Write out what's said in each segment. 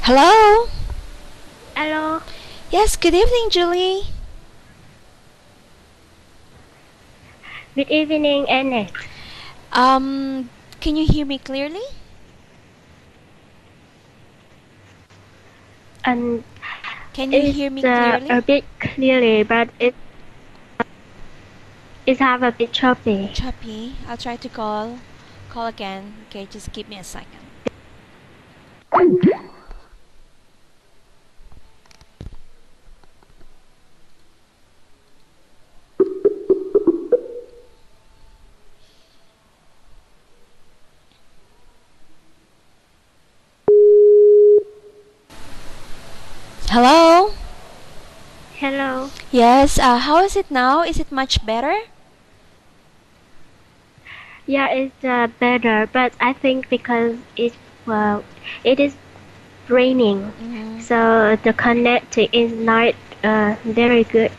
Hello? Hello. Yes, good evening, Julie. Good evening, Annette. Um, can you hear me clearly? And Can you it's hear me clearly? a bit clearly, but it have a bit choppy. Choppy. I'll try to call again. Okay, just give me a second. Hello? Hello. Yes, how is it now? Is it much better? Yeah, it's better, but I think because it is raining, Mm, so the connecting is not very good.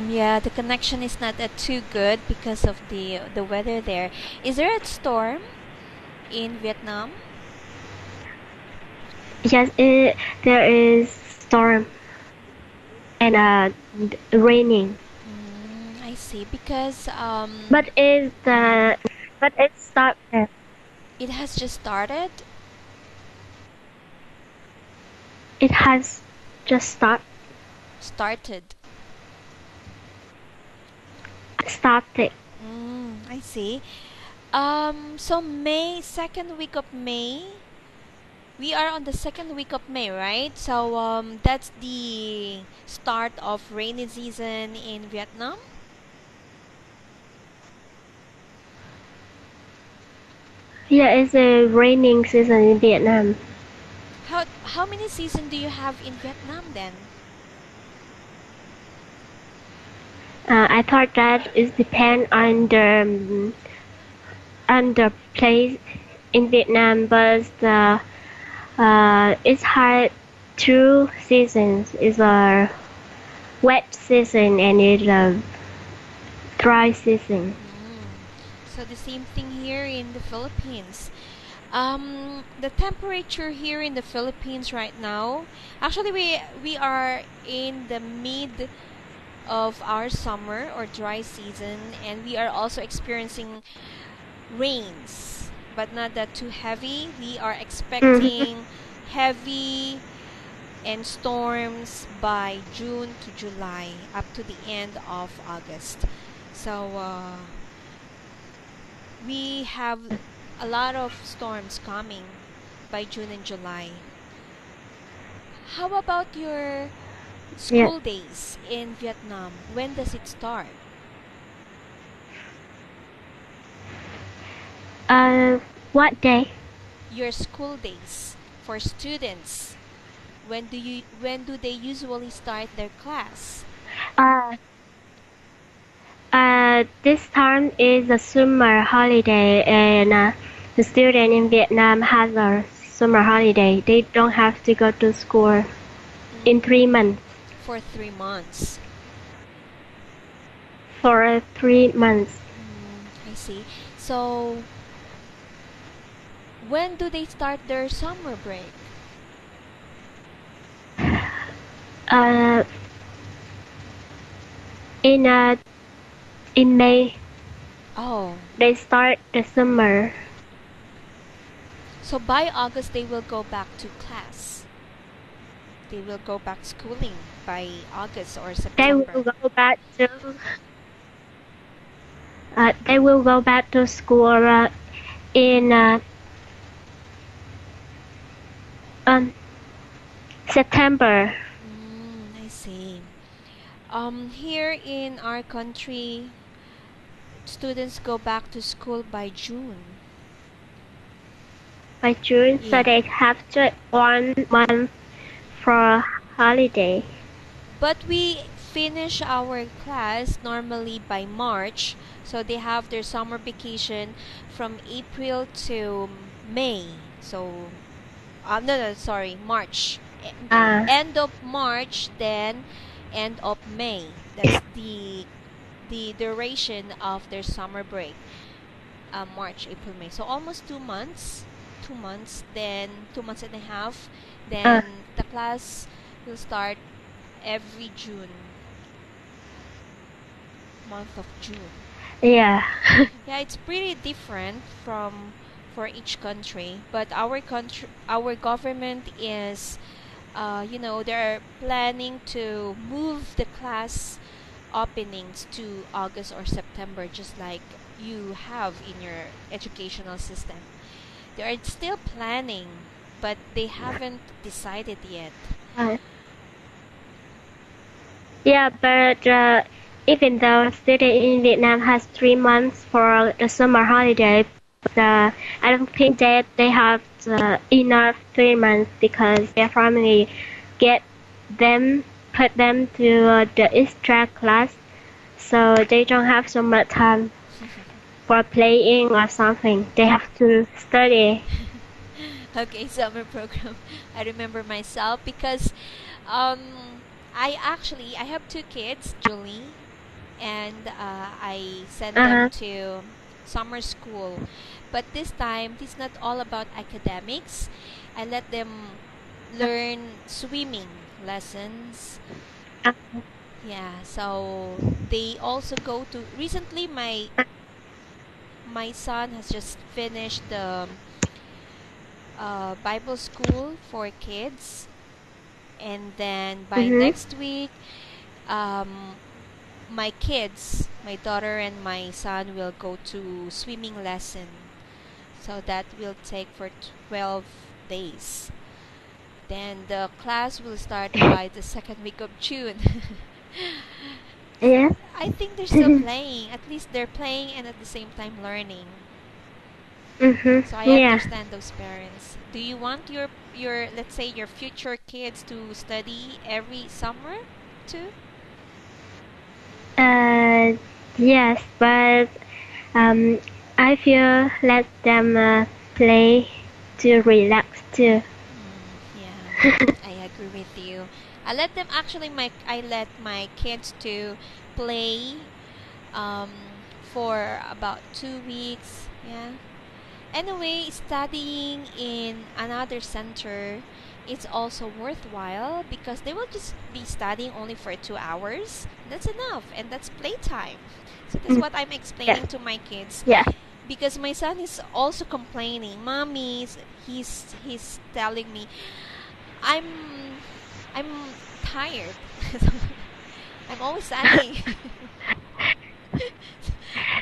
yeah, the connection is not too good because of the weather there. Is there a storm in Vietnam? Yes, there is storm and raining, I see. Because but it started. it has just started. It has just Started. started. I see. So May, second week of May. We are on the second week of May, right? So that's the start of rainy season in Vietnam. Yeah, it's a raining season in Vietnam. How many season do you have in Vietnam then? I thought that it depends on the place in Vietnam, but it's had two seasons. It's a wet season and it's a dry season. So the same thing here in the Philippines. The temperature here in the Philippines right now, actually we are in the mid of our summer or dry season, and we are also experiencing rains, but not that too heavy. We are Mhm. expecting heavy and storms by June to July up to the end of August. So we have a lot of storms coming by June and July. How about your Yeah. school days in Vietnam? When does it start? Uh, what day? Your school days for students. When do they usually start their class? Uh, this time is a summer holiday, and the student in Vietnam has a summer holiday. They don't have to go to school in Mm, 3 months. for 3 months. For 3 months. I see. So when do they start their summer break? Uh, in in May Oh, they start the summer. so by August they will go back to class. They will go back schooling by August or They September. will go back to they will go back to school in um, September. I see. Here in our country, students go back to school by June. By June, so Yeah. they have just 1 month for holiday. But we finish our class normally by March, so they have their summer vacation from April to May. So, no, sorry, March. Uh, End of March, then end of May. That's the duration of their summer break. March, April, May. So almost 2 months. 2 months, then 2 months and a half. Uh, Then the class will start every June, month of June. yeah. Yeah, it's pretty different from for each country, but our government is, they're planning to move the class openings to August or September, just like you have in your educational system. They are still planning, but they haven't decided yet. Uh, yeah, but even though student in Vietnam has 3 months for the summer holiday, but I don't think that they have enough 3 months because their family get them put them to the extra class, so they don't have so much time for playing or something. They have to study. Okay, summer program. I remember myself because um, I have two kids, Julie, and I send them Uh-huh. to summer school. But this time, it's not all about academics. I let them learn swimming lessons. Yeah, so they also go to. Recently, my son has just finished the Bible school for kids, and then by Mm-hmm. next week, um, my kids, my daughter and my son, will go to swimming lesson. So that will take for 12 days. Then the class will start by the second week of June. Yeah. I think they're still playing. At least they're playing and at the same time learning. Mm-hmm. So I Yeah. understand those parents. Do you want your let's say your future kids to study every summer too? Uh, yes, but um, I feel let them play to relax too. Yeah, I agree with you. I let my kids to play um, for about 2 weeks. Yeah. Anyway, studying in another center is also worthwhile because they will just be studying only for 2 hours. That's enough, and that's playtime. So that's Mm, what I'm yes, explaining to my kids. yes, Because my son is also complaining, mommy's he's telling me, I'm I'm tired. I'm always studying.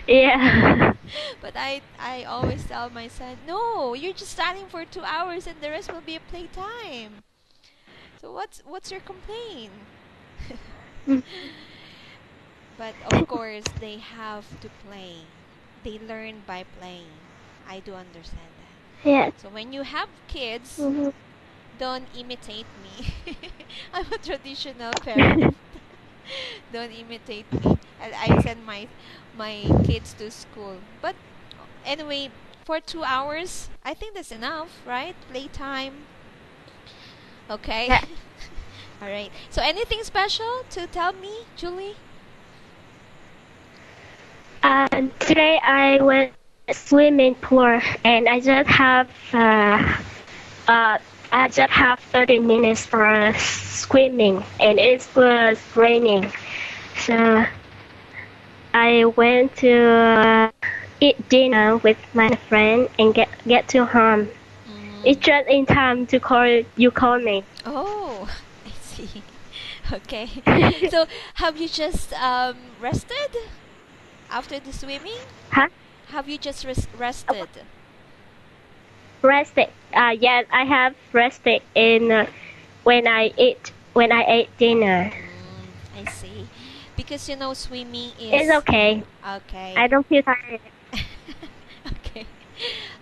yeah, But I always tell my son, no, you're just studying for 2 hours and the rest will be a playtime. So what's your complaint? mm, But of course they have to play. They learn by playing. I do understand yes. that. So when you have kids, Mhm. don't imitate me. I'm a traditional parent. Don't imitate me. I send my kids to school. But anyway, for 2 hours, I think that's enough, right? Playtime. Okay. Yeah. All right. So anything special to tell me, Julie? Today I went swimming pool and uh, I just have 30 minutes for swimming and it was raining. So I went to eat dinner with my friend and get to home. Mm. It's just in time to call me. Oh, I see. Okay. So have you just rested after the swimming? Huh? Have you just Oh, rested? rested. Yes, I have rested in when I ate dinner. I see. Because swimming It's is okay. okay. I don't feel tired. Okay.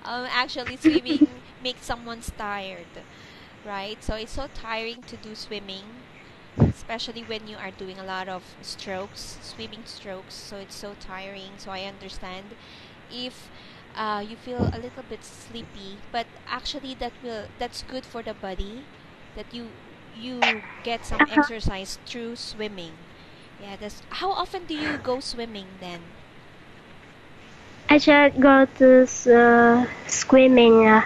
Actually, swimming makes someone tired, right? So it's so tiring to do swimming, especially when you are doing a lot of strokes, swimming strokes. So it's so tiring. So I understand if you feel a little bit sleepy, but actually that's good for the body that you get some Uh-huh. exercise through swimming. Yeah, that's how often do you go swimming then? I just go to swimming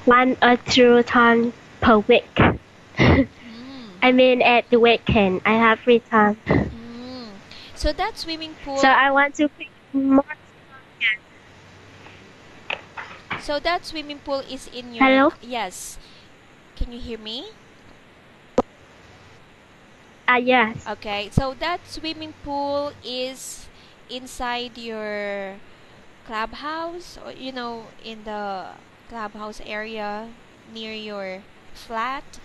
1 or 2 times per week. Mm. I mean, at the weekend, I have free time. Mm. So that swimming So pool. I want to pick more. So that swimming pool is in your. Hello? Yes. Can you hear me? Yes. Okay. So that swimming pool is inside your clubhouse, or in the clubhouse area near your flat.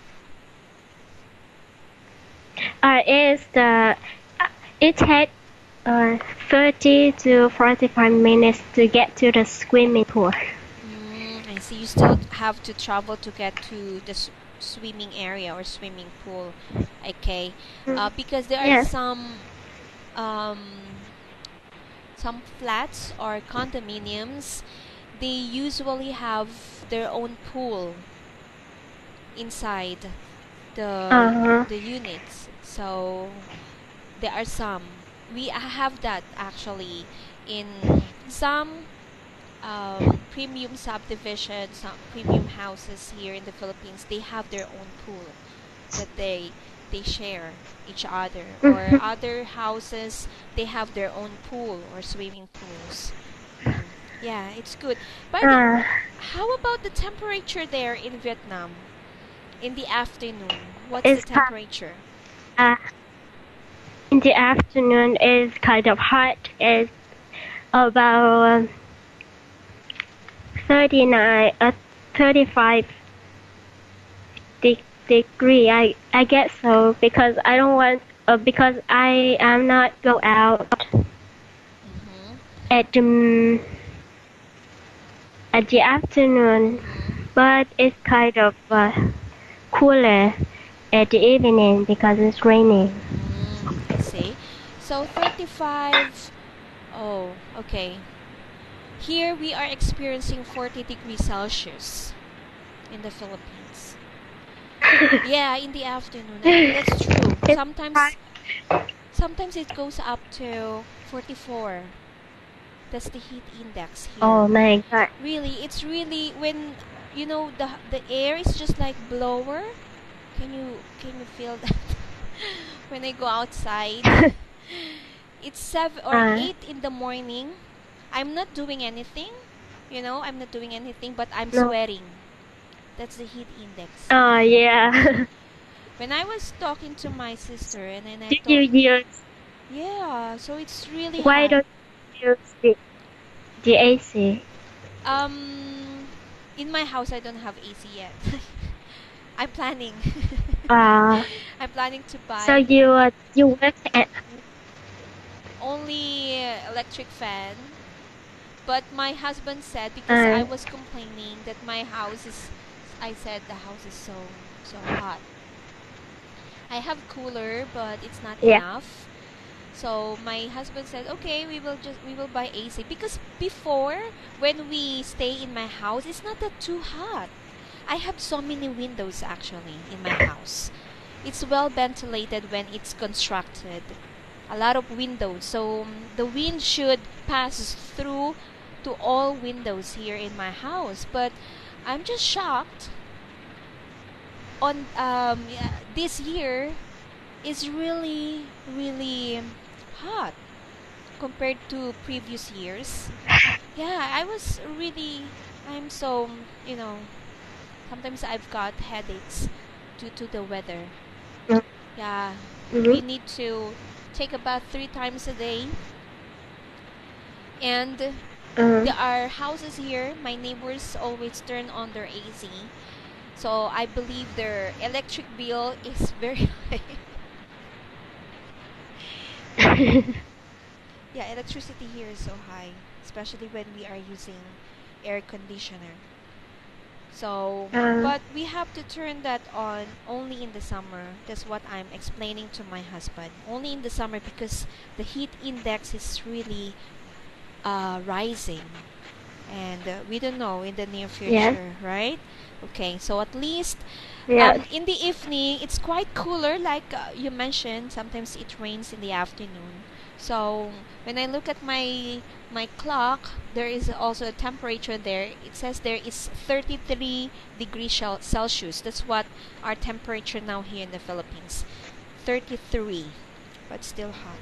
Is the it takes 30 to 45 minutes to get to the swimming pool. I see. You still have to travel to get to the swimming area or swimming pool. Okay. Because there are Yes. um, some flats or condominiums. They usually have their own pool inside the Uh-huh. the units. So there are some. We have that actually in some premium subdivisions, some premium houses here in the Philippines. They have their own pool that they share each other, or Mhm. other houses they have their own pool or swimming pools. Yeah, it's good. But Uh, how about the temperature there in Vietnam in the afternoon? What's the it's temperature? uh, in the afternoon is kind of hot. It's about 39, 35 degree. I guess so because I don't want because I am not go out Mm-hmm. at the afternoon, Mm-hmm. but it's kind of cooler at the evening because it's raining. I see. So 35. Oh, okay. Here we are experiencing 40 degrees Celsius in the Philippines. Yeah, in the afternoon. That's true. It's hot. Sometimes it goes up to 44. That's the heat index here. Oh my god. Really, it's really when the air is just like blower. Can you feel that when I go outside? It's 7 or 8 in the morning. I'm not doing anything. I'm not doing anything, but I'm No. sweating. That's the heat index. Oh yeah. When I was talking to my sister, and then I Do you told, use? yeah, so it's really Why hot. don't you use the AC? Um, in my house, I don't have AC yet. I'm planning. Uh, I'm planning to so buy you work at only electric fan. But my husband said, because I uh, was complaining that my house is, I said the house is so hot. I have cooler, but it's not yeah. enough. So my husband said, "Okay, we will buy AC because before when we stay in my house, it's not that too hot. I have so many windows actually in my house. It's well ventilated when it's constructed. A lot of windows, so the wind should pass through to all windows here in my house. But I'm just shocked on yeah, this year is really really hot compared to previous years. Yeah, I'm so, you know, sometimes I've got headaches due to the weather. Yeah, Mm-hmm. we need to take a bath 3 times a day. And Mm-hmm. there are houses here, my neighbors always turn on their AC. So I believe their electric bill is very high. Yeah, electricity here is so high, especially when we are using air conditioner. So, uh, but we have to turn that on only in the summer. That's what I'm explaining to my husband. Only in the summer because the heat index is really rising. And we don't know in the near yes. future, right? Okay, so at least Yes. in the evening, it's quite cooler, like you mentioned. Sometimes it rains in the afternoon. So when I look at my clock, there is also a temperature there. It says there is 33 degrees Celsius. That's what our temperature now here in the Philippines. 33, but still hot.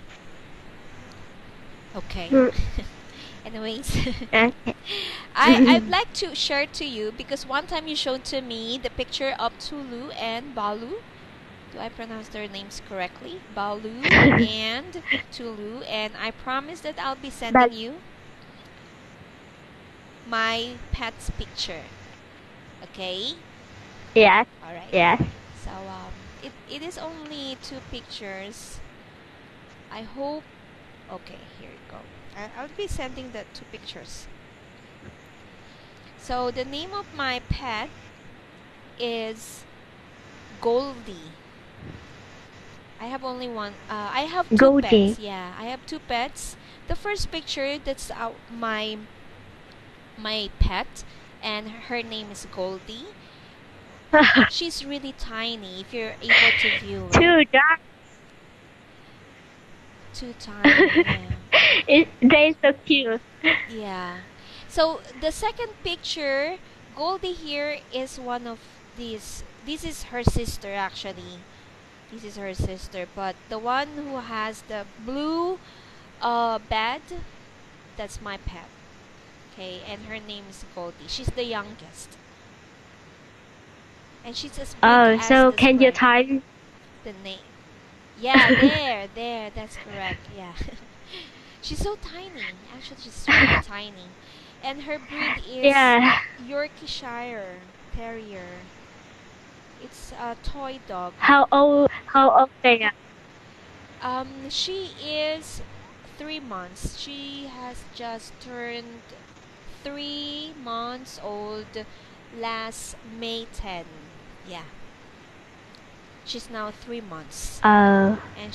Okay. Mm, Anyways, okay. I'd like to share to you because one time you showed to me the picture of Tulu and Balu. Do I pronounce their names correctly? Balu and Tulu, and I promise that I'll be But sending you my pet's picture. Okay? yes, Alright. yes. So it is only two pictures. I hope. Okay, here you go. I'll be sending the two pictures. So the name of my pet is Goldie. I have only one. I have two Goldie. pets. Yeah, I have two pets. The first picture, that's my pet, and her name is Goldie. She's really tiny. If you're able to view it, Two dogs. too tiny. Yeah, They're so cute. yeah. So the second picture, Goldie here is one of these. This is her sister actually. This is her sister, but the one who has the blue bed, that's my pet. Okay, and her name is Goldie. She's the youngest, and she's as big Oh, as so the can you spray. time? The name. Yeah, there. That's correct. Yeah, she's so tiny. Actually, she's really tiny, and her breed is Yeah. Yorkshire Terrier. It's a toy dog. How old? How old they are? She is 3 months. She has just turned 3 months old last May 10. Yeah, she's now 3 months, Oh. and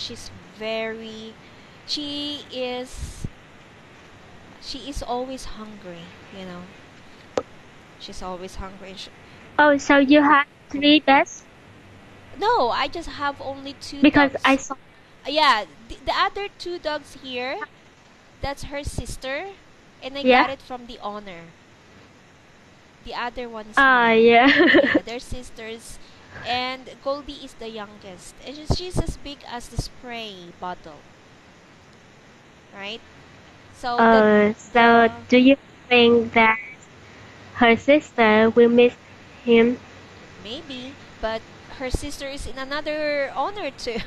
very. She is. She is always hungry. You know, she's always hungry. Oh, so you have three pets? No, I just have only two Because I dogs. saw. Yeah, the other two dogs here, that's her sister, and I got Yeah. it from the owner. The other one is Ah, mine. yeah. Yeah, they're sisters, and Goldie is the youngest, and she's as big as the spray bottle, right? So So the do you think that her sister will miss him? maybe, but her sister is in another owner too.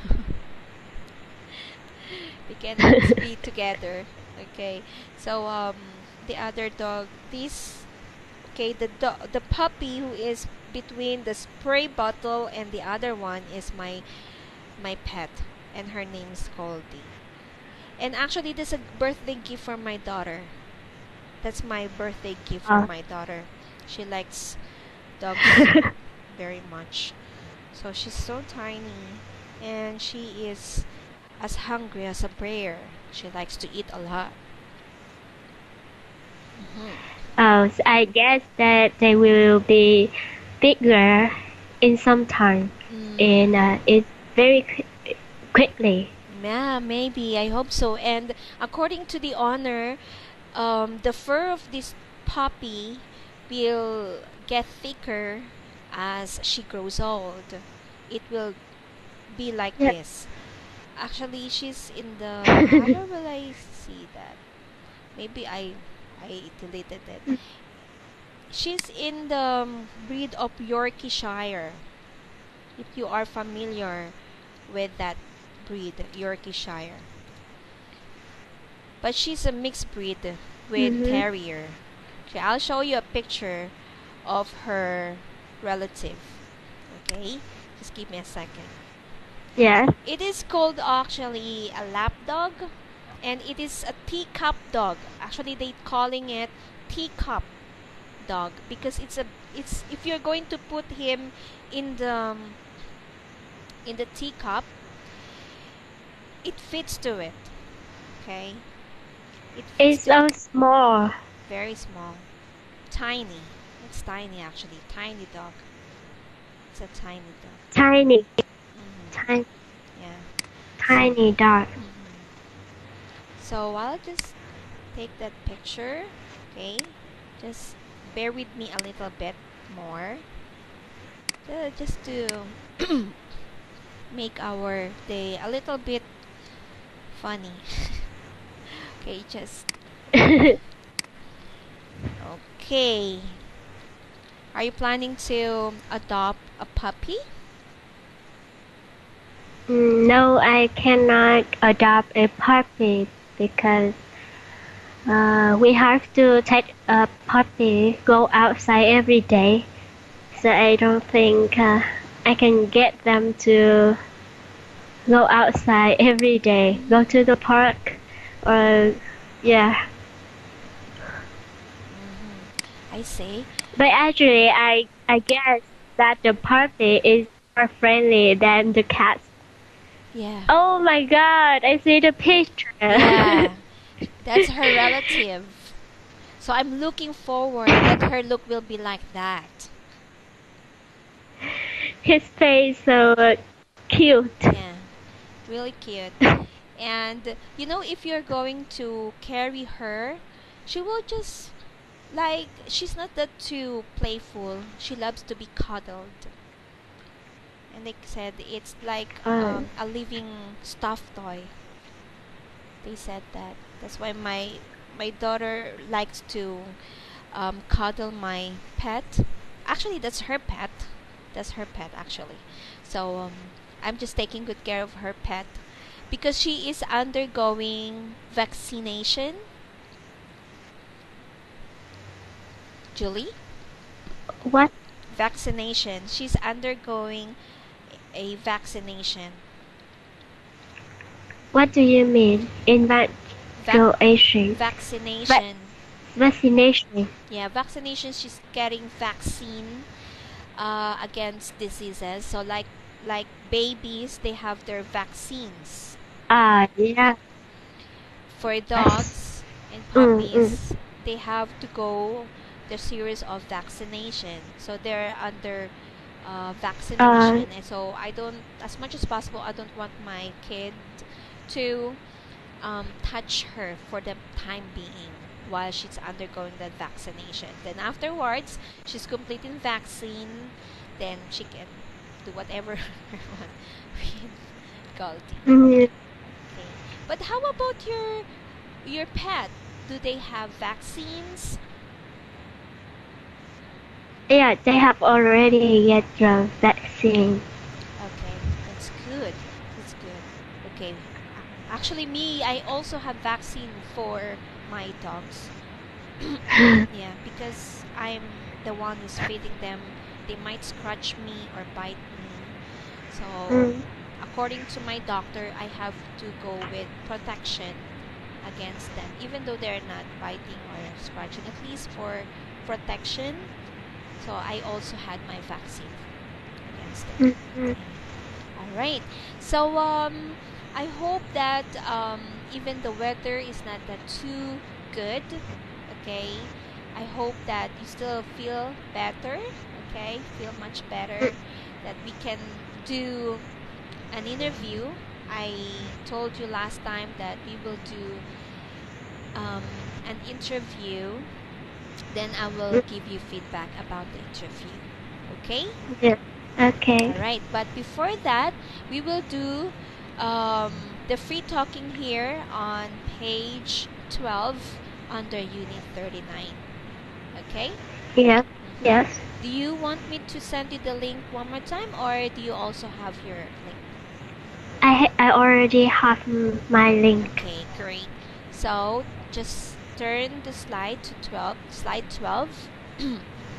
We cannot be together. Okay, so the other dog, this. Okay, the puppy who is between the spray bottle and the other one is my pet, and her name is Goldie. And actually, this is a birthday gift for my daughter. That's my birthday gift for Oh. my daughter. She likes dogs very much. So she's so tiny, and she is as hungry as a bear. She likes to eat a lot. Hmm. Oh, so I guess that they will be bigger in some time, and Mm. it's very quickly. Yeah, maybe. I hope so. And according to the owner, the fur of this puppy will get thicker as she grows old. It will be like Yeah. this. Actually, she's in the. Where will I see that? Maybe I deleted it. She's in the breed of Yorkshire. If you are familiar with that breed, Yorkshire. But she's a mixed breed with Mm-hmm. terrier. Okay, I'll show you a picture of her relative. Okay, just give me a second. Yeah. It is called actually a lap dog, and it is a teacup dog. Actually, they calling it teacup dog because it's if you're going to put him in the teacup, it fits to it. Okay, it fits It's to it. so small. Very small. Tiny. It's tiny actually. Tiny dog. It's a tiny dog. Tiny. Hmm. Tiny. Yeah. So. Tiny dog. Hmm. So I'll just take that picture. Okay, just bear with me a little bit more, just to make our day a little bit funny. Okay, just okay. Are you planning to adopt a puppy? No, I cannot adopt a puppy because we have to take a puppy go outside every day. So I don't think I can get them to go outside every day, go to the park, or yeah. I see. But actually, I guess that the puppy is more friendly than the cat. Yeah. Oh my God! I see the picture. Yeah. That's her relative. So I'm looking forward that her look will be like that. His face so cute. Yeah. Really cute. And if you're going to carry her, she will just like she's not that too playful. She loves to be cuddled. And they said it's like Uh, a living stuffed toy. They said that. That's why my daughter likes to cuddle my pet. Actually, that's her pet. That's her pet actually. So I'm just taking good care of her pet because she is undergoing vaccination. Julie, what vaccination. She's undergoing a vaccination. what do you mean? Vac- Evacuation. Va- vaccination. vaccination. Yeah, vaccination. She's getting vaccine against diseases. So like babies, they have their vaccines. Yeah. For dogs and Mm. puppies, they have to go the series of vaccination. So they're under Uh, vaccination, and so I don't, as much as possible, I don't want my kid to touch her for the time being while she's undergoing that vaccination. Then afterwards, she's completing vaccine, then she can do whatever her want with Goldie. mm, Okay. But how about your pet? Do they have vaccines? yeah, they have already get the vaccine. Okay, that's good. That's good. Okay. Actually, me, I also have vaccine for my dogs. Yeah, because I'm the one who's feeding them. They might scratch me or bite me. So, Mm. according to my doctor, I have to go with protection against them, even though they're not biting or scratching, at least for protection. So, I also had my vaccine against it. Mm-hmm. Yeah. All right. So, I hope that even the weather is not that too good. Okay. I hope that you still feel better. Okay. Feel much better. That we can do an interview. I told you last time that we will do um, an interview. Then I will give you feedback about the interview. Okay? Yeah. Okay. All right. But before that, we will do the free talking here on page 12 under unit 39. Okay? Yeah. Mm-hmm. Yes. Do you want me to send you the link one more time, or do you also have your link? I already have my link. Okay, great. So just turn the slide to 12, slide 12,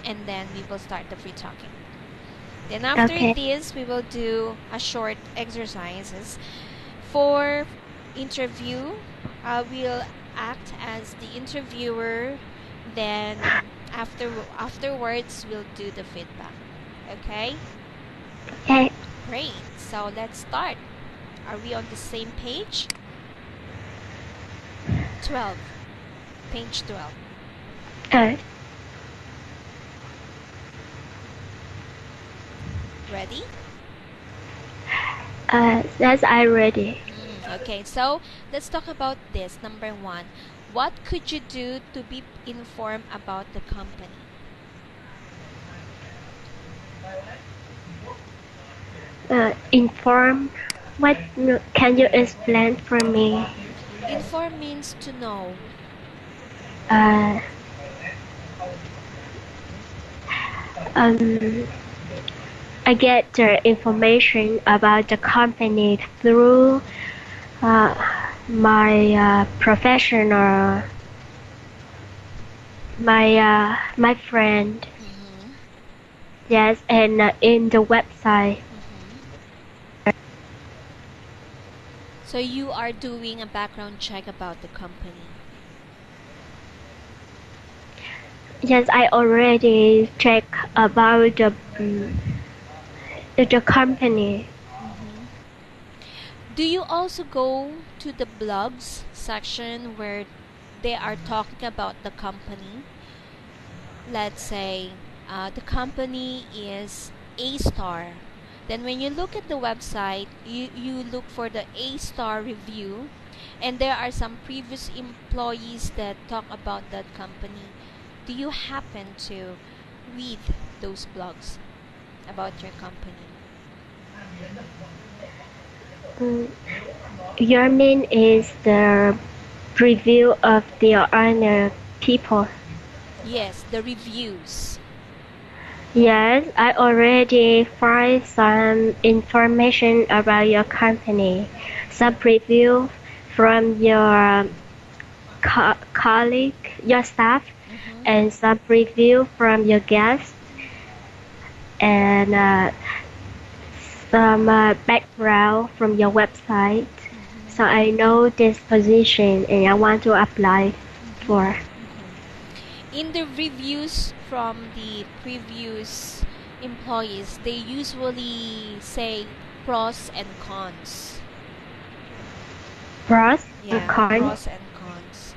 and then we will start the free talking. Then after Okay. this, we will do a short exercises. For interview, I will act as the interviewer. Then afterwards, we'll do the feedback. Okay? Okay. Great. So let's start. Are we on the same page? 12. Page 12. Uh, Ready? yes, I ready. Okay, so let's talk about this. Number one, what could you do to be informed about the company? Inform. What can you explain for me? Inform means to know. Uh, um, I get the information about the company through uh, my professional, my friend. Mm-hmm. Yes, and in the website. Mm-hmm. So you are doing a background check about the company. Yes, I already checked about the company. Mm-hmm. Do you also go to the blogs section where they are talking about the company? Let's say the company is A star. Then when you look at the website, you look for the A star review, and there are some previous employees that talk about that company. Do you happen to read those blogs about your company? Mm, your mean is the review of the other people. Yes, the reviews. Yes, I already find some information about your company, some review from your colleague, your staff, Mm-hmm. and some review from your guests, and some background from your website. So Mm-hmm. I know this position and I want to apply Mm-hmm. for. Mm-hmm. In the reviews from the previous employees, they usually say pros and cons. Pros and Yeah, cons. pros and cons.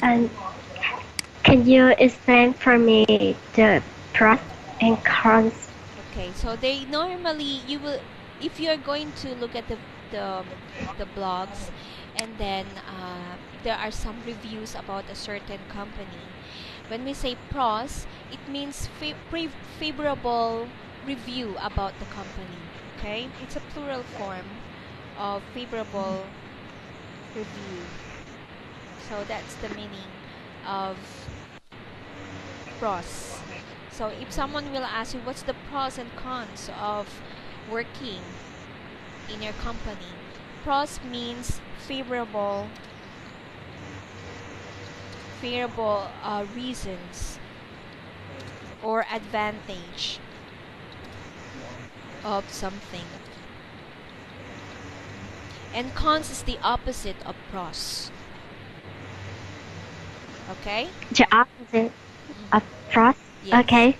And can you explain for me the pros and cons? Okay, so they normally you will if you're going to look at the the blogs, and then there are some reviews about a certain company. When we say pros, it means favorable review about the company. Okay, it's a plural form of favorable review. So that's the meaning of pros. So if someone will ask you what's the pros and cons of working in your company, pros means favorable reasons or advantage of something, and cons is the opposite of pros. Okay. The opposite of Mm-hmm. pros. Yes. Okay.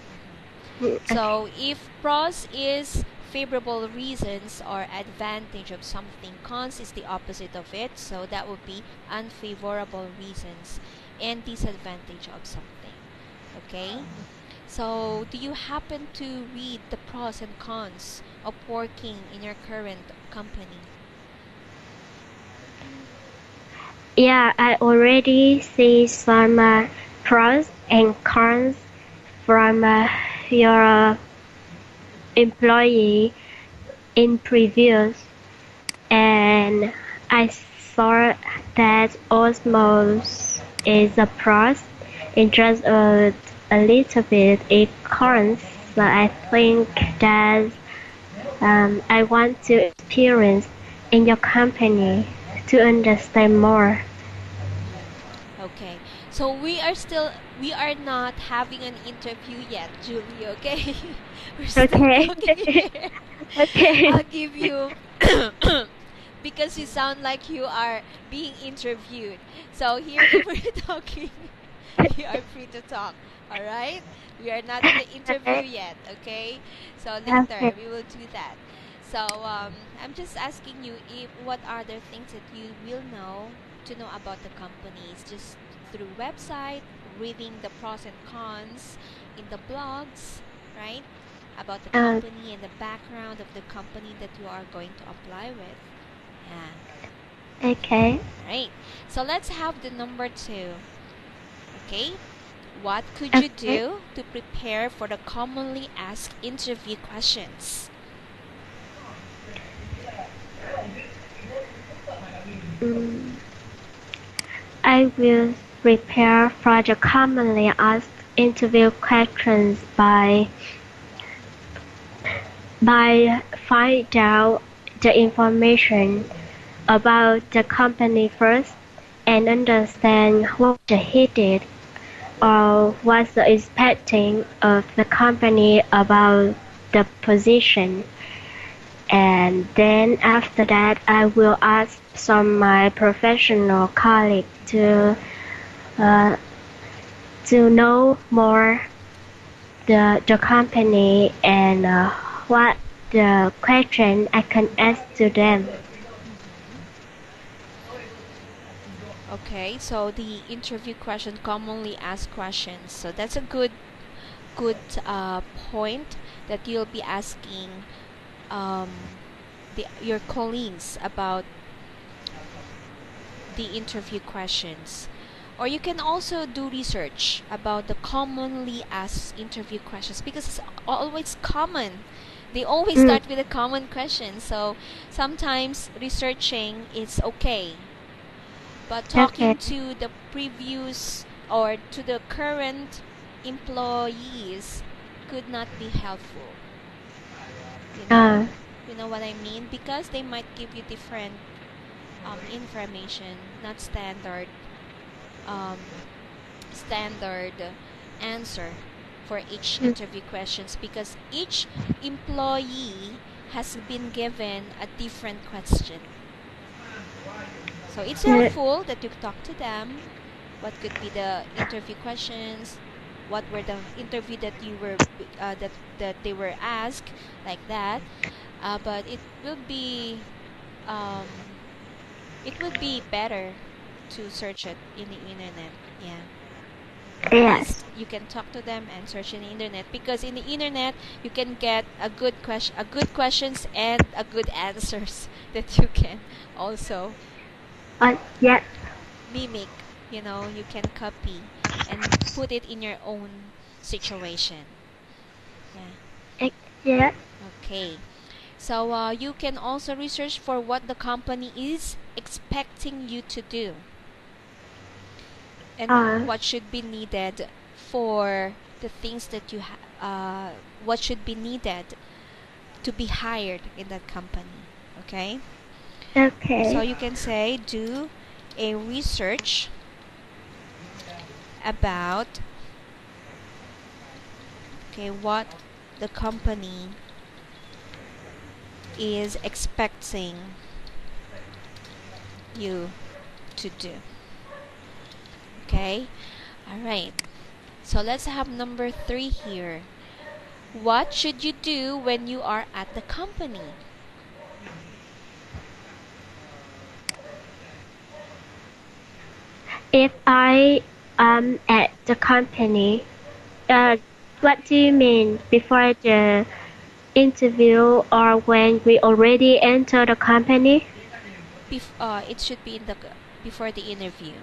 Mm-hmm. Okay. So if pros is favorable reasons or advantage of something, cons is the opposite of it. So that would be unfavorable reasons and disadvantage of something. Okay? So do you happen to read the pros and cons of working in your current company? Yeah, I already see some pros and cons from your employee in previous, and I saw that osmos is a plus and just a little bit it cons. So I think that I want to experience in your company to understand more. Okay. So we are not having an interview yet, Julie, okay? We're still Okay. talking here. Okay. I'll give you because you sound like you are being interviewed. So here if we're talking, you are free to talk. All right? We are not in the interview yet, okay? So later Okay. we will do that. So I'm just asking you if what are the things that you will know to know about the companies just through website, reading the pros and cons in the blogs, right? about the Uh, company and the background of the company that you are going to apply with. Yeah. okay. Right. So let's have the number 2. Okay. What could you Okay. do to prepare for the commonly asked interview questions? Mm, I will prepare for the commonly asked interview questions by find out the information about the company first and understand what the he did or what's the expecting of the company about the position. And then after that, I will ask some my professional colleagues uh, to know more the company and what the question I can ask to them. Okay, so the interview question, commonly asked questions. So that's a good point that you'll be asking um, your colleagues about the interview questions. Or you can also do research about the commonly asked interview questions because it's always common. They always Mm, start with a common question. So sometimes researching is okay, but okay. talking to the previous or to the current employees could not be helpful. You know? Uh, You know what I mean? Because they might give you different information, not um, standard answer for each mm, interview questions because each employee has been given a different question. So it's uh, helpful that you talk to them. What could be the interview questions? What were the interview that you were that they were asked like that? But um, it would be better to search it in the internet. Yeah. At yes. least you can talk to them and search in the internet because in the internet you can get a good questions and a good answers that you can also Yes. mimic. You can copy and put it in your own situation. Yeah. eh, Yes. Okay. So you can also research for what the company is expecting you to do and Uh, what should be needed for the things that what should be needed to be hired in that company. Okay? So okay. you can say do a research about what the company is expecting you to do. Okay? All right. So let's have number 3 here. What should you do when you are at the company? If I am at the company, uh, what do you mean before the interview or when we already enter the company? It should be before the interview.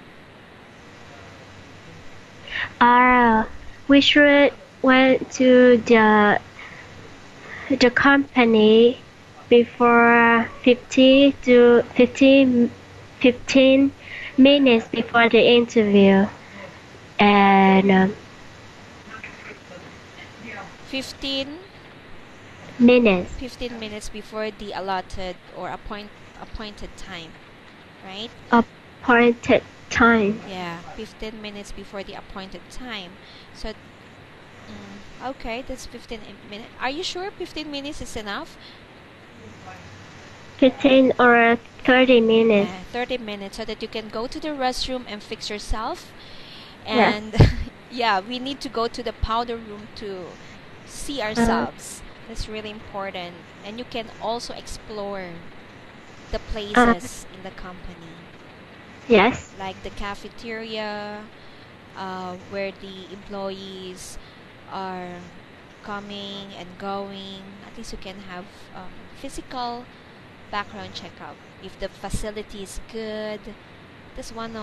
Uh, we should went to the company before 15 minutes before the interview and 15 minutes 15 minutes before the allotted or appointed time, right? appointed time. Yeah, 15 minutes before the appointed time. So, okay, that's 15 minutes. Are you sure 15 minutes is enough? 15 or 30 minutes. 30 minutes so that you can go to the restroom and fix yourself. Yes. And yeah, we need to go to the powder room to see Uh, ourselves. That's really important. And you can also explore the uh, places in the company, yes. like the cafeteria, where the employees are coming and going, at least you can have physical background checkup. If the facility is good, that's one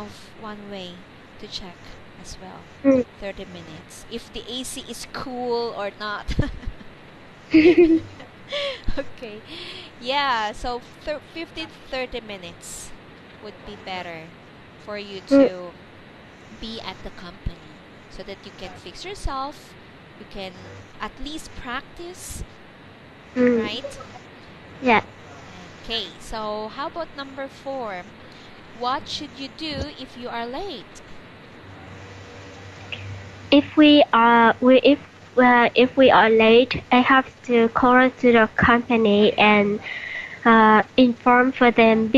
way to check as well. Mm. 30 minutes. If the AC is cool or not. Okay. Yeah, so 15 to 30 minutes would be better for you Mm. to be at the company so that you can fix yourself, you can at least practice, Mm. right? Yeah. Okay, so how about number 4? What should you do if you are late? If we are late, I have to call to the company and inform for them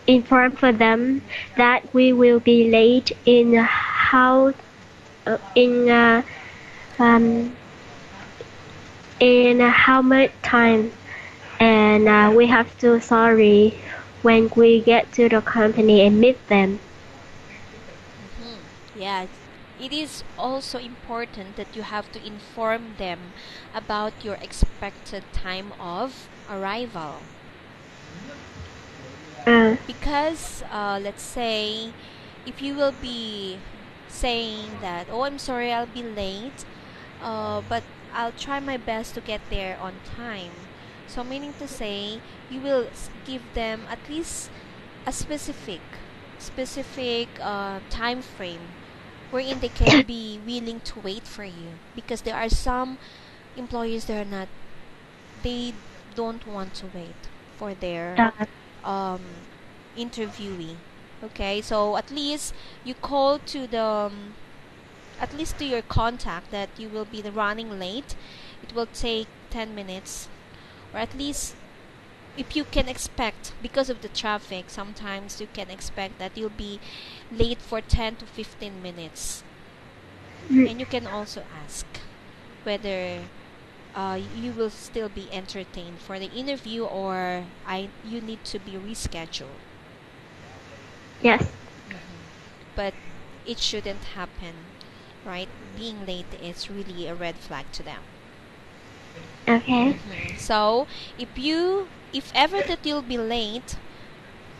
inform for them that we will be late in um, in how much time, and we have to sorry when we get to the company and meet them. Yeah, it is also important that you have to inform them about your expected time of arrival. Uh, Because, let's say, if you will be saying that, oh, I'm sorry, I'll be late, but I'll try my best to get there on time. So, meaning to say, you will give them at least a specific time frame wherein they can be willing to wait for you, because there are some employees that are not, they don't want to wait for their uh, um, interviewee. Okay, so at least you call to the at least to your contact that you will be running late. It will take 10 minutes, or at least if you can expect, because of the traffic, sometimes you can expect that you'll be late for 10 to 15 minutes. mm, And you can also ask whether you will still be entertained for the interview, or you need to be rescheduled. yes. But it shouldn't happen, right? Being late is really a red flag to them. Okay. So if ever that you'll be late,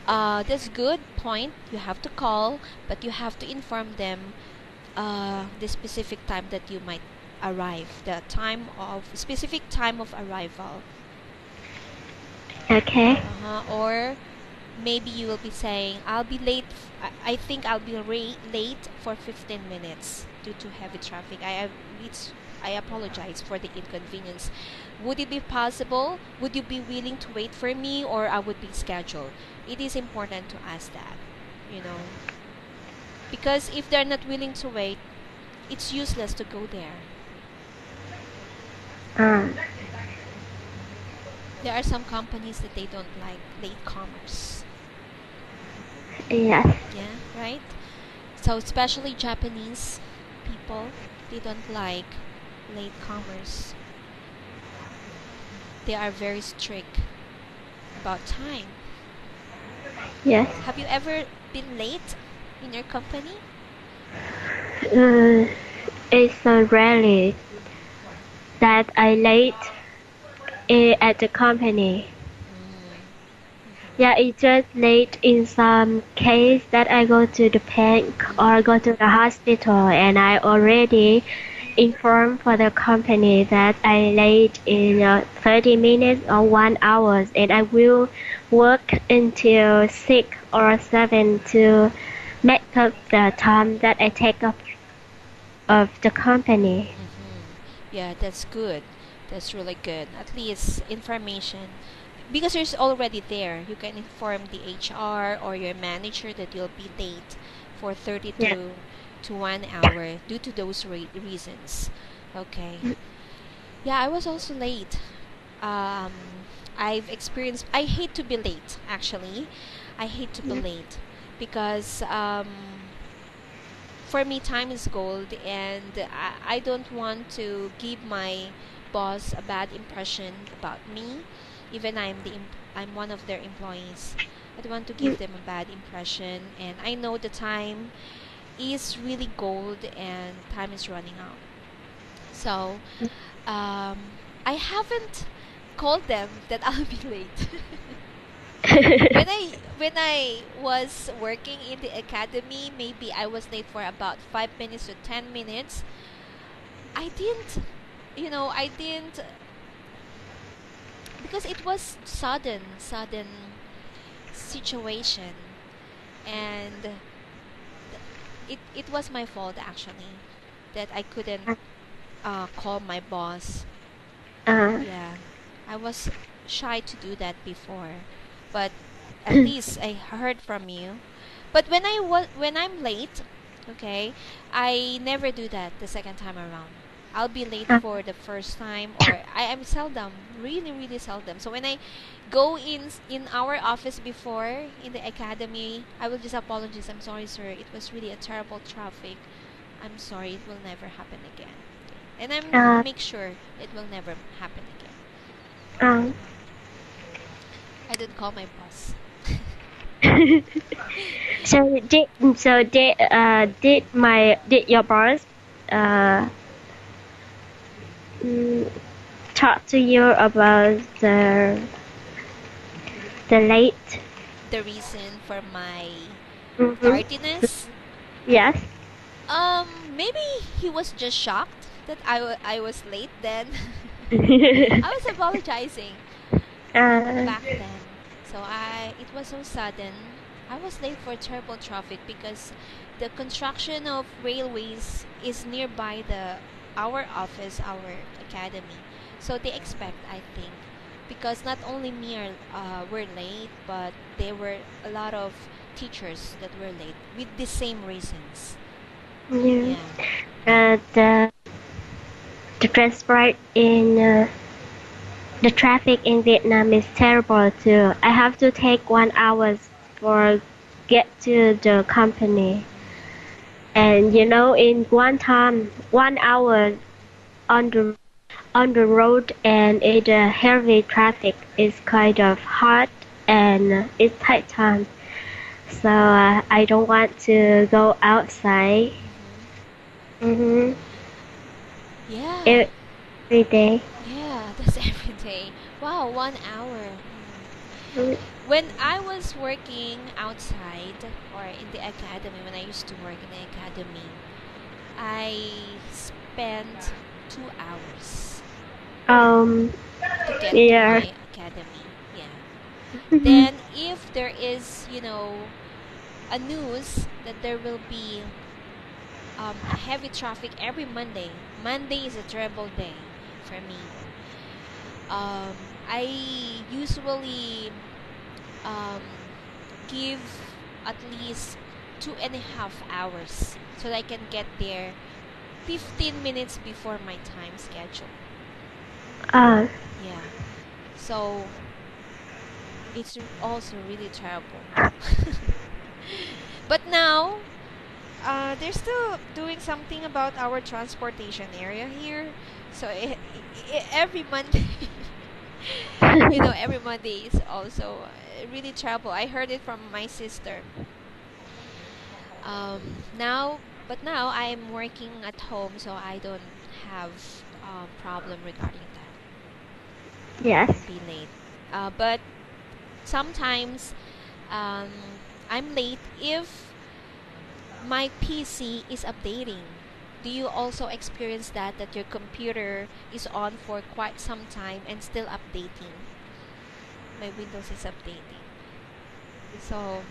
that's good point. You have to call, but you have to inform them the specific time that you might arrive, the time of specific time of arrival. Okay. Or maybe you will be saying, I'll be late. I think I'll be late for 15 minutes due to heavy traffic. I apologize for the inconvenience. Would it be possible? Would you be willing to wait for me, or I would be scheduled? It is important to ask that, you know, because if they're not willing to wait, it's useless to go there. Uh, There are some companies that they don't like late comers. yes. Yeah, right? So, especially Japanese people, they don't like late comers. They are very strict about time. Yes. Have you ever been late in your company? Uh, it's so rarely that I late at the company. Yeah, it's just late in some case that I go to the bank or go to the hospital, and I already informed for the company that I late in 30 minutes or 1 hour, and I will work until 6 or 7 to make up the time that I take up of the company. Yeah, that's good. That's really good. At least information. Because you're already there, you can inform the HR or your manager that you'll be late for 30 Yeah. to 1 hour due to those reasons. Okay. Yeah, I was also late. Um, I've experienced. I hate to be late. Actually, I hate to be late because for me, time is gold, and I don't want to give my boss a bad impression about me. Even I'm one of their employees. I don't want to give them a bad impression, and I know the time is really gold, and time is running out. So um, I haven't called them that I'll be late. When I was working in the academy, maybe I was late for about 5 minutes to 10 minutes. I didn't, I didn't, because it was sudden situation, and it was my fault actually that I couldn't call my boss. uh, Yeah, I was shy to do that before, but at least I heard from you. But when I'm late, okay, I never do that the second time around. I'll be late uh, for the first time, or I am seldom, really really seldom. So when I go in our office before in the academy, I will just apologize. I'm sorry, sir. It was really a terrible traffic. I'm sorry. It will never happen again. And I'm uh, make sure it will never happen again. um, I did call my boss. did your boss uh, mm, talk to you about the late? The reason for my Mm-hmm. tardiness, Yes. maybe he was just shocked that I was late then. I was apologizing uh, back then. So it was so sudden. I was late for terrible traffic because the construction of railways is nearby the our office, our academy. So they expect, I think, because not only me were late, but there were a lot of teachers that were late with the same reasons. yeah. Yeah. The transport in the traffic in Vietnam is terrible too. I have to take 1 hour for get to the company. And in one time, 1 hour on the road and in the heavy traffic is kind of hard and it's tight time. So I don't want to go outside. Mm-hmm. Mm-hmm. Yeah. Every day. Yeah, that's every day. Wow, 1 hour. When I was working outside or in the academy, when I used to work in the academy, I spent 2 hours Um. to get to Yeah. my academy. Yeah. Then, if there is, a news that there will be a heavy traffic every Monday, Monday is a terrible day for me. I usually um, give at least 2.5 hours so that I can get there 15 minutes before my time schedule. Uh. Yeah. So it's also really terrible. But now, they're still doing something about our transportation area here. So every Monday, every Monday is also really terrible. I heard it from my sister. Now I'm working at home, so I don't have problem regarding that. I Yes. can be late, but sometimes I'm late if my PC is updating. Do you also experience that your computer is on for quite some time and still updating? My Windows is updating. So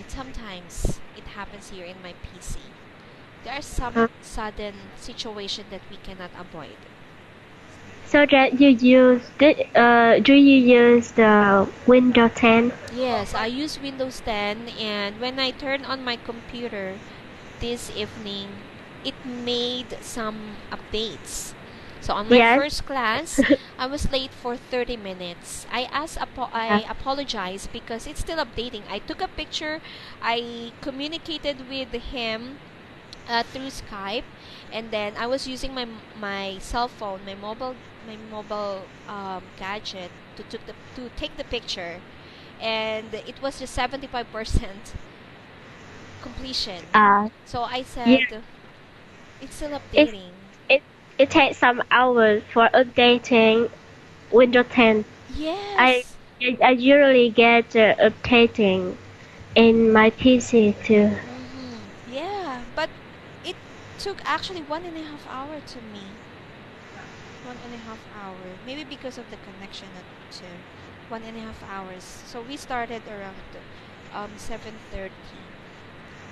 sometimes it happens here in my PC. There are some Uh, sudden situation that we cannot avoid. so that you use do you use the Windows 10? Yes, I use Windows 10, and when I turn on my computer this evening, it made some updates. So on my Yes. first class, I was late for 30 minutes. Uh, I apologize because it's still updating. I took a picture. I communicated with him through Skype, and then I was using my cell phone, my mobile gadget to take the picture, and it was just 75% completion. uh, So I yeah. said it's still It's updating. it it takes some hours for updating Windows 10. I Yes. I usually get updating in my PC too. Yeah, but it took actually 1.5 hour to me. 1.5 hour. Maybe because of the connection too. 1.5 hours. So we started around 7:30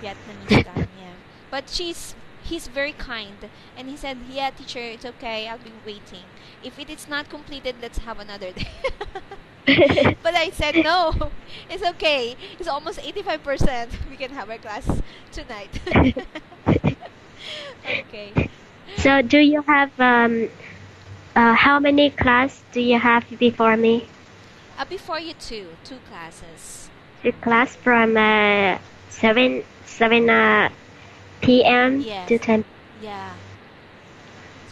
Vietnamese time. Yeah, but he's very kind, and he said, "Yeah, teacher, it's okay. I'll be waiting. If it is not completed, let's have another day." But I said no. It's okay. It's almost 85%. We can have our class tonight. Okay. So do you have how many class do you have before me? Before you two classes. The class from 7 p.m. to Yes. 10. Yeah.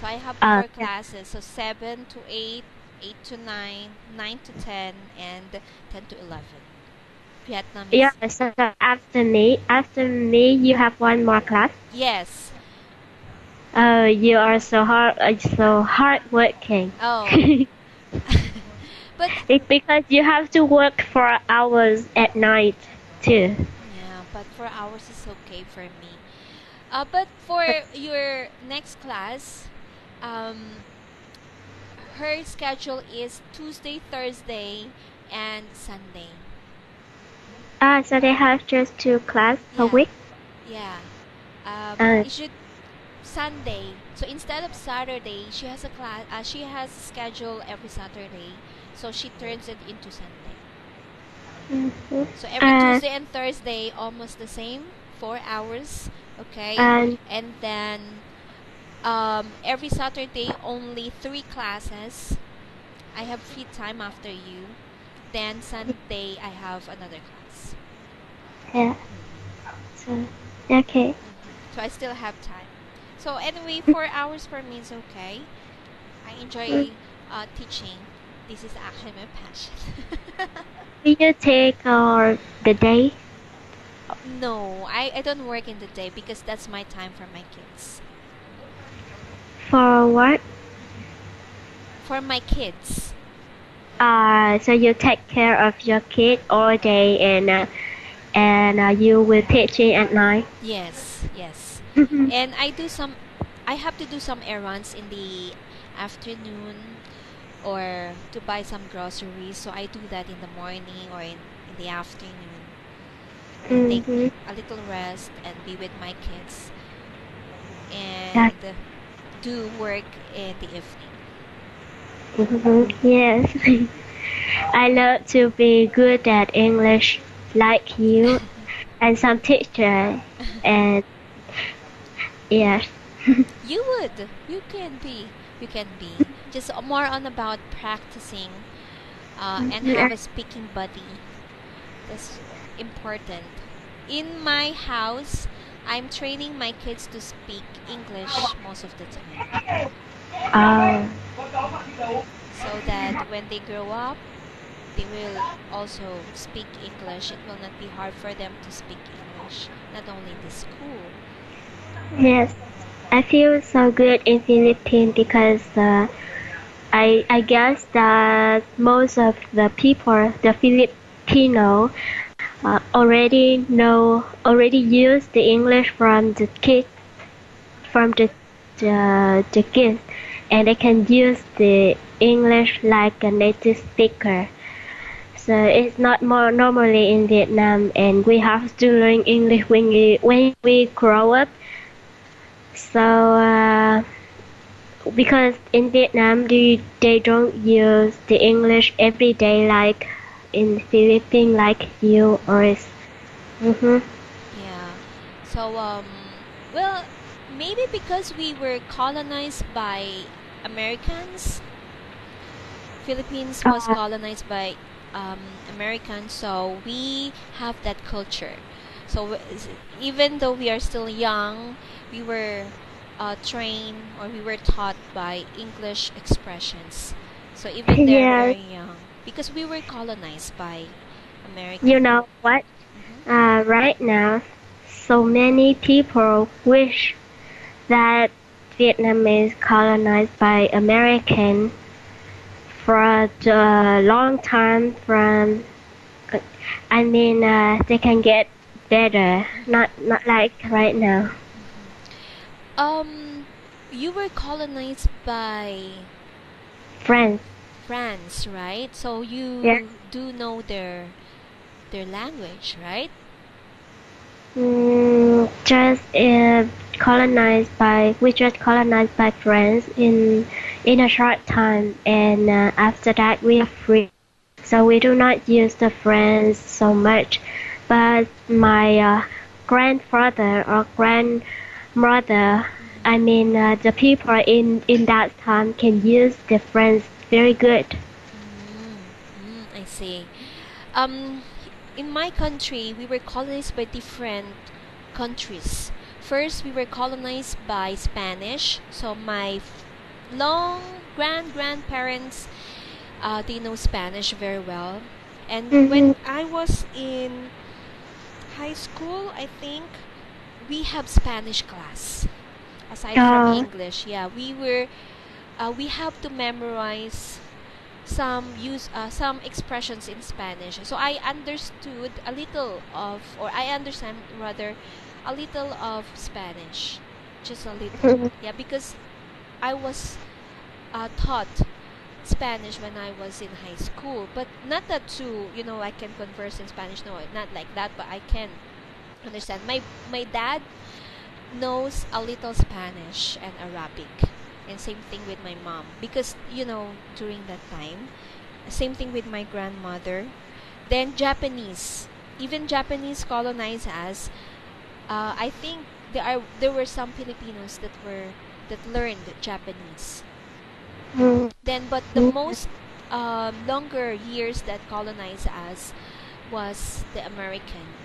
So I have Uh, 4 classes. So 7 to 8, 8 to 9, 9 to 10, and 10 to 11. yeah. Vietnamese. So after me, you have one more class. Yes. You are so hard working. Oh. But It's because you have to work for hours at night too. yeah, but 4 hours is okay for me. But for your next class, um, her schedule is Tuesday, Thursday, and Sunday. So they have just 2 class a Yeah, week. yeah. Uh, It should Sunday. So instead of Saturday, she has a class. She has a schedule every Saturday, so she turns it into Sunday. mhm. So every Tuesday and Thursday, almost the same, 4 hours. Okay, And and then every Saturday, only 3 classes. I have free time after you. Then Sunday, I have another class. yeah, so okay. So I still have time. So anyway, 4 hours for me is okay. I Mm. enjoy teaching. This is actually my passion. Do you take the day No, I don't work in the day because that's my time for my kids. for work? For my kids. So you take care of your kid all day and you will teaching at night. Yes, yes. Mhm. And I have to do some errands in the afternoon or to buy some groceries. So I do that in the morning or in the afternoon. And take Mhm. a little rest and be with my kids That. and do work in the evening. Mhm. Yes. I love to be good at English like you and some teacher and yes. You would. You can be. You can be. Just more on about practicing and have a speaking buddy. That's important. In my house, I'm training my kids to speak English most of the time. Um, So that when they grow up, they will also speak English. It will not be hard for them to speak English, not only in the school. yes, I feel so good in Philippines because I guess that most of the people, the Filipino, already use the English from the kids, and they can use the English like a native speaker. So it's not more normally in Vietnam, and we have to learn English when we grow up. So because in Vietnam, they don't use the English every day like in Philippines, like you or is. Mhm. Yeah. So well, maybe because we were colonized by Americans. Philippines was Uh, colonized by Americans, so we have that culture. So even though we are still young, we were trained or we were taught by English expressions. So even they're yes, very young, because we were colonized by you American. know what? Hmm. Right now, so many people wish that Vietnam is colonized by American for a long time from I mean they can get better, not like right now. Um, you were colonized by France. France, right? So Yeah. you do know their language, right? Just colonized by we just colonized by France in a short time, and after that we are free. So we do not use the French so much. But my grandfather or grandmother, I mean the people in that time can use the French very good. I see. Um, in my country, we were colonized by different countries. First, we were colonized by Spanish. So my long grandparents, they know Spanish very well. And Mm-hmm. when I was in high school, I think we have Spanish class aside from Uh, English. Yeah, we have to memorize some expressions in Spanish. So I understood a little of, or I understand rather, a little of Spanish, just a little. Yeah, because I was taught Spanish when I was in high school, but not that too. I can converse in Spanish. No, not like that, but I can understand. My dad knows a little Spanish and Arabic, and same thing with my mom, because during that time, same thing with my grandmother. Then Japanese, even Japanese colonized us. I think there were some Filipinos that learned Japanese. Then, but the most longer years that colonized us was the American.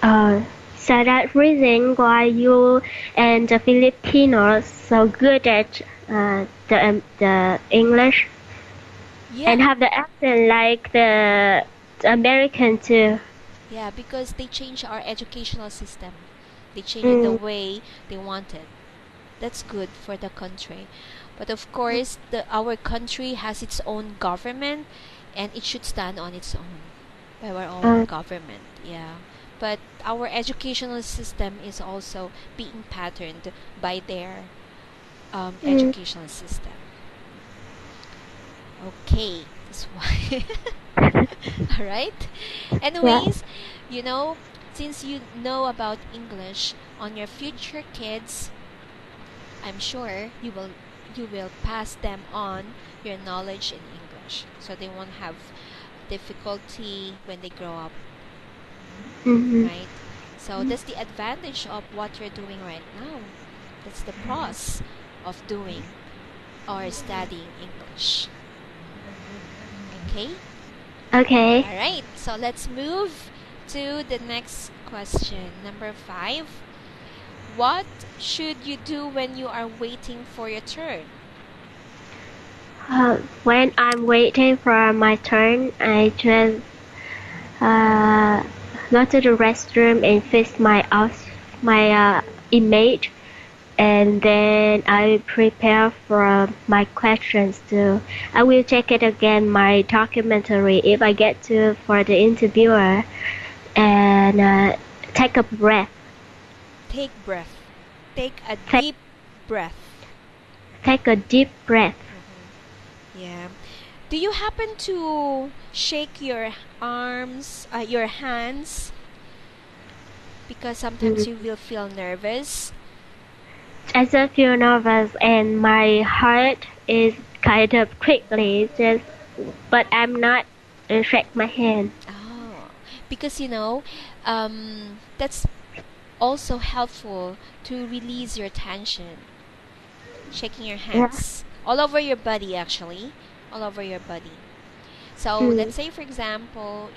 uh, so that reason why you and the Filipinos so good at the English Yeah, and have the accent like the American too. yeah, because they changed our educational system. They changed it the Mm. way they wanted. That's good for the country. But of course, our country has its own government, and it should stand on its own by our own Uh, government. Yeah. But our educational system is also being patterned by their mm. educational system. Okay, that's why. All right. Yeah. Anyways, you know, since you know about English, on your future kids, I'm sure you will pass them on your knowledge in English, so they won't have difficulty when they grow up, Mm-hmm. right? So that's the advantage of what you're doing right now. That's the pros of doing or studying English. Okay? Okay. All right. So let's move to the next question. Number 5. What should you do when you are waiting for your turn? When I'm waiting for my turn, I just uh, go to the restroom and fix my image, and then I prepare for my questions too. I will check it again my documentary if I get to for the interviewer, and take a breath. Take breath. Take a Take deep breath. take a deep breath. Yeah. Do you happen to shake your arms, your hands, because sometimes Mm. you will feel nervous? I just feel nervous and my heart is kind of quickly just, but I'm not shake my hand. Oh, because that's also helpful to release your tension. Shaking your Yeah. hands all over your body, actually, all over your body. So Mm. let's say, for example,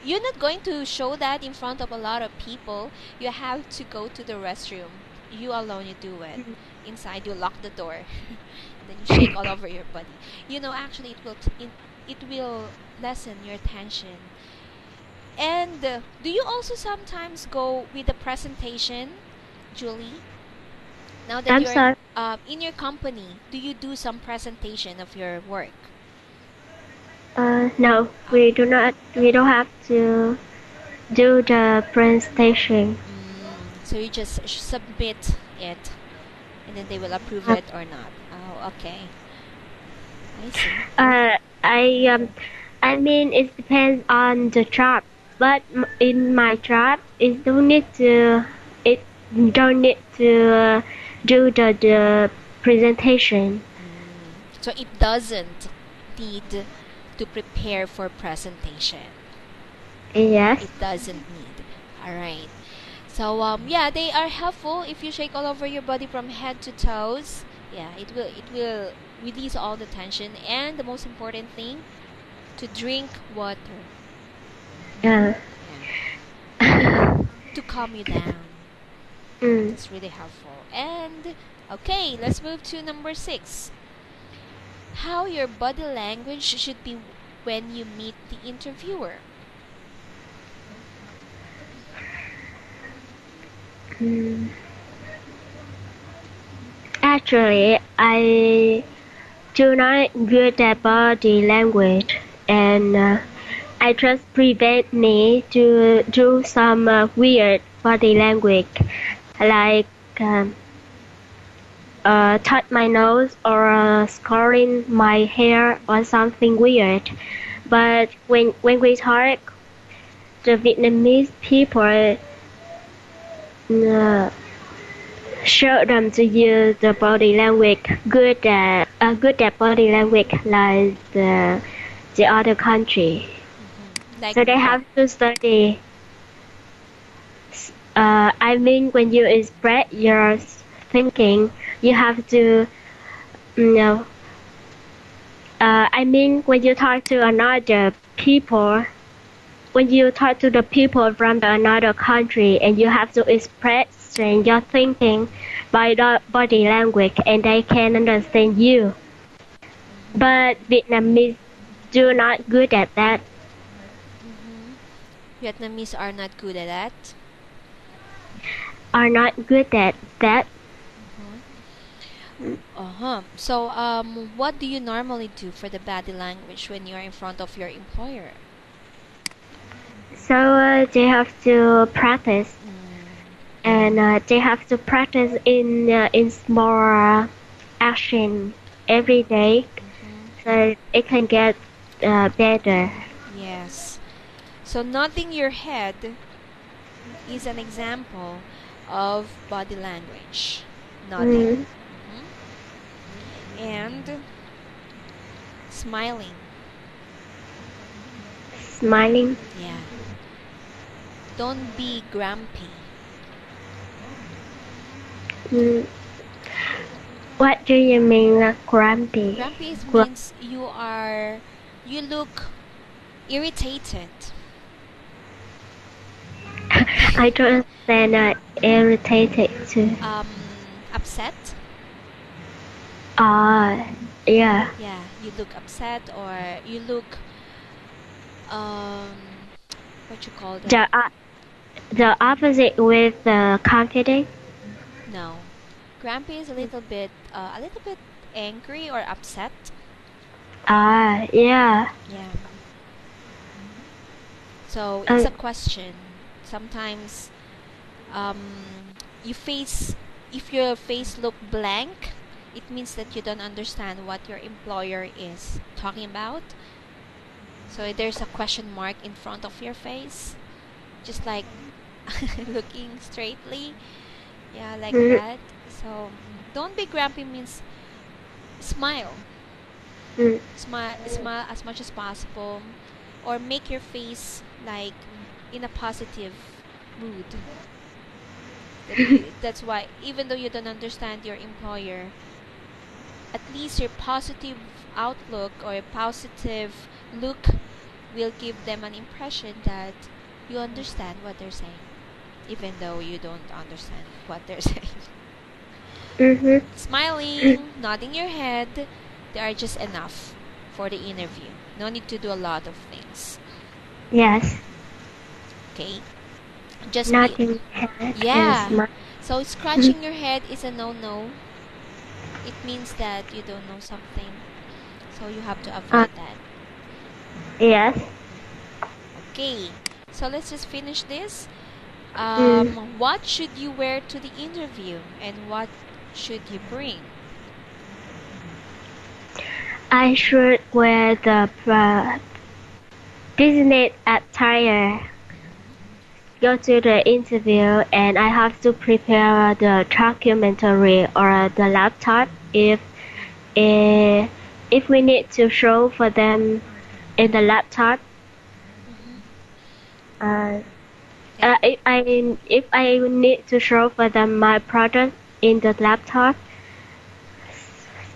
you're not going to show that in front of a lot of people. You have to go to the restroom. You alone, you do it. Inside, you lock the door, and then you shake all over your body. Actually, it will lessen your tension. And do you also sometimes go with the presentation, Julie? Now that I'm you're sorry. in your company, do you do some presentation of your work? No, Ah, we do not. We don't have to do the presentation. so you just submit it, and then they will approve Uh, it or not. Oh, okay. I see. uh, I um, I mean it depends on the job. But in my job, it don't need to do the presentation. So it doesn't need to prepare for presentation. Yes. It doesn't need. All right. So yeah, they are helpful if you shake all over your body from head to toes. Yeah, it will release all the tension, and the most important thing, to drink water. Yeah. Yeah, to calm you down. Mm. That's really helpful. And okay, let's move to number 6. How your body language should be when you meet the interviewer. Mm. Actually, I do not good at body language, and I just prevent me to do some weird body language, like touch my nose or scoring my hair or something weird. But when we talk, the Vietnamese people uh, show them to use the body language good at body language like the other country. Like So they what? have to study. I mean, when you express your thinking, you have to know. I mean, when you talk to another people, when you talk to the people from another country, and you have to express your thinking by the body language, and they can understand you. But Vietnamese do not good at that. Vietnamese are not good at that. Are not good at that. Uh-huh. So, what do you normally do for the body language when you're in front of your employer? So they have to practice, and they have to practice in small action every day, so it can get better. Yes. So, nodding your head is an example of body language. Nodding. Mm, And smiling. smiling. Yeah. Don't be grumpy. Mm, what do you mean, grumpy? Grumpy Gru- means you look irritated. I don't understand. Irritated too. Upset. Ah, yeah. Yeah, you look upset, or you look um what you call that? The opposite with confident. No. Grumpy is a little bit angry or upset. Ah, yeah. Yeah. So it's Uh, a question. Sometimes you face if your face look blank, it means that you don't understand what your employer is talking about. So there's a question mark in front of your face, just like looking straightly. Yeah, like mm, that. So don't be grumpy means smile. mm, Smile as much as possible, or make your face like in a positive mood. That's why, even though you don't understand your employer, at least your positive outlook or a positive look will give them an impression that you understand what they're saying, even though you don't understand what they're saying. mm-hmm. Smiling, nodding your head, they are just enough for the interview. No need to do a lot of things. Yes. Okay? Just be, Nothing head is yeah. my. So scratching your head is a no-no. It means that you don't know something. So you have to Uh, avoid that. yes. Okay. So let's just finish this. Mm. What should you wear to the interview and what should you bring? I should wear the business attire. Go to the interview and I have to prepare the documentary or the laptop eh, if we need to show for them in the laptop. Mm-hmm. Uh, And if I need to show for them my product in the laptop,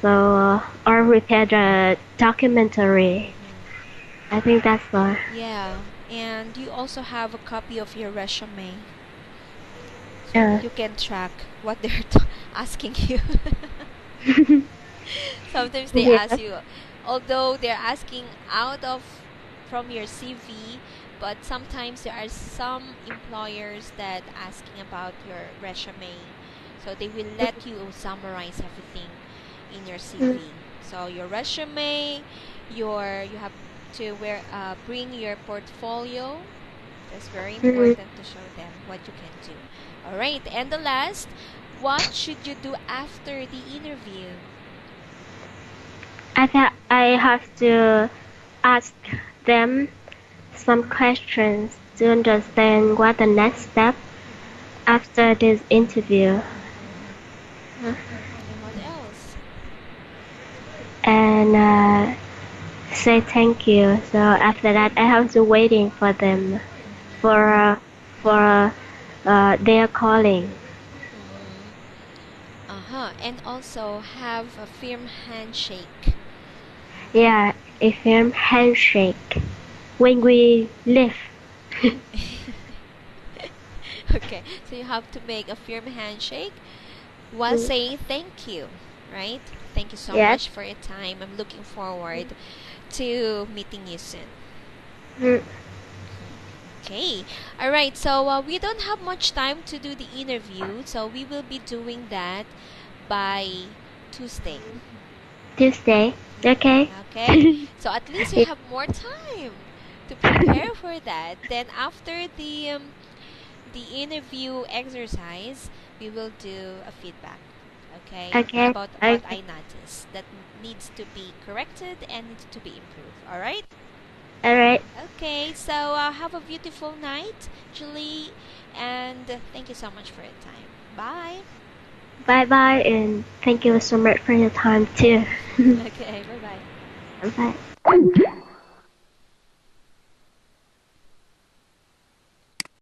so or prepare the documentary. I think that's all. yeah, and you also have a copy of your resume, so Uh, you can track what they're asking you. Sometimes they yeah. ask you, although they're asking out of from your CV, but sometimes there are some employers that asking about your resume, so they will let you summarize everything in your Mm, CV. So your resume, you have to bring your portfolio. That's very mm. important to show them what you can do. All right, and the last, what should you do after the interview? I have to ask them some questions to understand what the next step after this interview. And what else? And say thank you. So after that, I have to waiting for them for their calling. Mm-hmm. Uh-huh. And also have a firm handshake. Yeah, a firm handshake when we leave. Okay, so you have to make a firm handshake while saying thank you, right? Thank you so Yes. much for your time. I'm looking forward to meeting you soon. Mm, Okay, all right. So we don't have much time to do the interview, so we will be doing that by Tuesday. Tuesday. Okay. Okay, so at least you Yeah. have more time to prepare for that. Then after the interview exercise, we will do a feedback. Okay, Okay. about what Okay. I noticed that needs to be corrected and needs to be improved. All right. All right. Okay, so have a beautiful night, Julie, and thank you so much for your time. Bye. Bye bye, and thank you so much for your time too. Okay, bye bye. Bye.